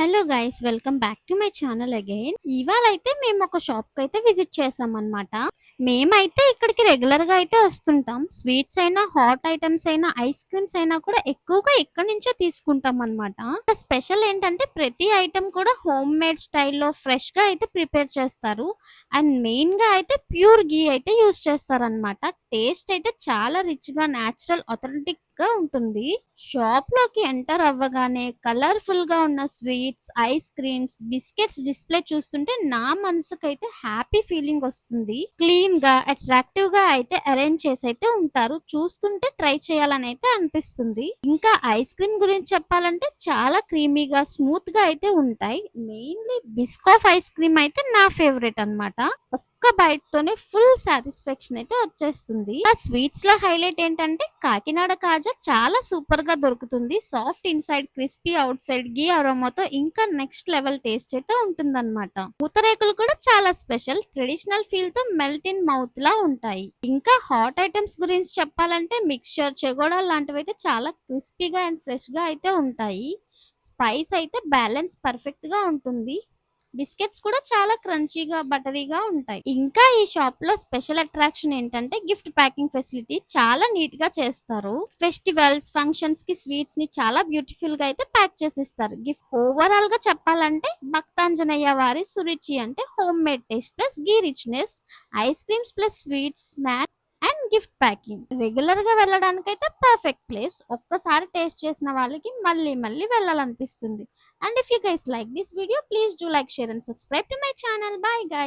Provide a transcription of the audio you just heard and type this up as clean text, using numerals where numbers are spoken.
Hello guys, welcome back to my channel again. ఇవాళైతే మేము ఒక షాప్కి అయితే విజిట్ చేసామన్నమాట. మేమైతే ఇక్కడికి రెగ్యులర్గా అయితే వస్తుంటాం. స్వీట్స్ అయినా, హాట్ ఐటమ్స్ అయినా, ఐస్ క్రీమ్స్ అయినా కూడా ఎక్కువగా ఇక్కడి నుంచే తీసుకుంటాం అన్నమాట. స్పెషల్ ఏంటంటే ప్రతి ఐటమ్ కూడా హోమ్ మేడ్ స్టైల్లో ఫ్రెష్గా అయితే ప్రిపేర్ చేస్తారు. అండ్ మెయిన్గా అయితే ప్యూర్ గీ అయితే యూస్ చేస్తారనమాట. టేస్ట్ అయితే చాలా రిచ్గా, న్యాచురల్, ఆథెంటిక్ గా ఉంటుంది. షాప్ లోకి ఎంటర్ అవ్వగానే కలర్ఫుల్ గా ఉన్న sweets, ice creams, biscuits display చూస్తుంటే నా మనసుకైతే హ్యాపీ ఫీలింగ్ వస్తుంది. క్లీన్ గా, అట్రాక్టివ్ గా అయితే అరేంజ్ చేసి అయితే ఉంటారు. చూస్తుంటే ట్రై చేయాలని అయితే అనిపిస్తుంది. ఇంకా ఐస్ క్రీమ్ గురించి చెప్పాలంటే చాలా క్రీమీగా, స్మూత్ గా అయితే ఉంటాయి. మెయిన్లీ బిస్కాఫ్ ఐస్ క్రీమ్ అయితే నా ఫేవరెట్ అన్నమాట. ఒక్క బైట్ తోనే ఫుల్ సాటిస్ఫాక్షన్ అయితే వచ్చేస్తుంది. ఆ స్వీట్స్ లో హైలైట్ ఏంటంటే కాకినాడ కాజా చాలా సూపర్ గా దొరుకుతుంది. Soft inside, crispy outside, ghee అరోమాతో ఇంకా నెక్స్ట్ లెవెల్ టేస్ట్ అయితే ఉంటుందన్నమాట. పూతరేకులు కూడా చాలా స్పెషల్. ట్రెడిషనల్ ఫీల్ తో మెల్ట్ ఇన్ మౌత్ లా ఉంటాయి. ఇంకా హాట్ ఐటమ్స్ గురించి చెప్పాలంటే మిక్స్చర్, చెగోడా లాంటివి అయితే చాలా క్రిస్పీగా అండ్ ఫ్రెష్ గా అయితే ఉంటాయి. స్పైస్ అయితే బ్యాలెన్స్ పర్ఫెక్ట్ గా ఉంటుంది. బిస్కెట్స్ కూడా చాలా క్రంచీగా, బటరీగా ఉంటాయి. ఇంకా ఈ షాప్ లో స్పెషల్ అట్రాక్షన్ ఏంటంటే గిఫ్ట్ ప్యాకింగ్ ఫెసిలిటీ చాలా నీట్ గా చేస్తారు. ఫెస్టివల్స్, ఫంక్షన్స్ కి స్వీట్స్ ని చాలా బ్యూటిఫుల్ గా అయితే ప్యాక్ చేసి ఇస్తారు. గిఫ్ట్ ఓవరాల్ గా చెప్పాలంటే భక్తాంజనేయ వారి సురుచి అంటే home made taste plus ghee richness, ice creams plus sweets, snacks and gift packing. Regular గా వెళ్ళడానికైతే పర్ఫెక్ట్ ప్లేస్. ఒక్కసారి టేస్ట్ చేసిన వాళ్ళకి మళ్ళీ మళ్ళీ వెళ్ళాలనిపిస్తుంది. And if you guys like this video, please do like, share and subscribe to my channel. Bye guys.